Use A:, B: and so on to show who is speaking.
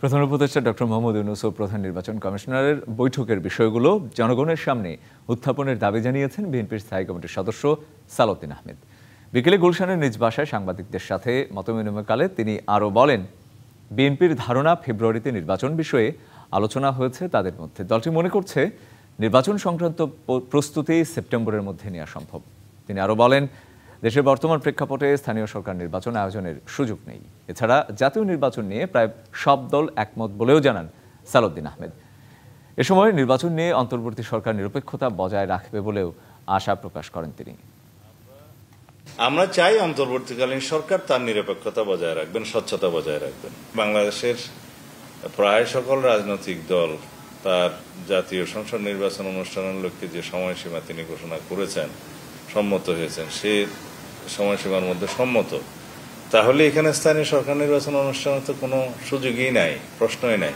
A: প্রধান উপদেষ্টা ডক্টর মোহাম্মদ ইউনূস ও প্রধান নির্বাচন কমিশনারের বৈঠকের বিষয়গুলো জনগণের সামনে উত্থাপনের দাবি জানিয়েছেন বিএনপির স্থায়ী কমিটির সদস্য সালাউদ্দিন আহমেদ। বিকেলে গুলশানের নিজ বাসায় সাংবাদিকদের সাথে মতবিনিময়কালে তিনি আরও বলেন, বিএনপির ধারণা ফেব্রুয়ারিতে নির্বাচন বিষয়ে আলোচনা হয়েছে তাদের মধ্যে। দলটি মনে করছে নির্বাচন সংক্রান্ত প্রস্তুতি সেপ্টেম্বরের মধ্যে নেওয়া সম্ভব। তিনি আরও বলেন, দেশের বর্তমান প্রেক্ষাপটে স্থানীয় সরকার নির্বাচন আয়োজনের সুযোগ নেই। এছাড়া জাতীয় নির্বাচন নিয়ে প্রায় সব দল একমত বলেও জানান সালাউদ্দিন আহমেদ। এ সময় নির্বাচন নিয়ে অন্তর্বর্তী সরকার নিরপেক্ষতা বজায় রাখবে বলেও আশা প্রকাশ করেন তিনি।
B: আমরা চাই অন্তর্বর্তীকালীন সরকার তার নিরপেক্ষতা বজায় রাখবেন, স্বচ্ছতা বজায় রাখবেন। বাংলাদেশের প্রায় সকল রাজনৈতিক দল তার জাতীয় সংসদ নির্বাচন অনুষ্ঠানের লক্ষ্যে যে সময়সীমা তিনি ঘোষণা করেছেন, সম্মত হয়েছেন, সে সময়সীমার মধ্যে সম্মত। তাহলে এখানে স্থানীয় সরকার নির্বাচন অনুষ্ঠানের তো কোনো সুযোগই নাই, প্রশ্নই নাই।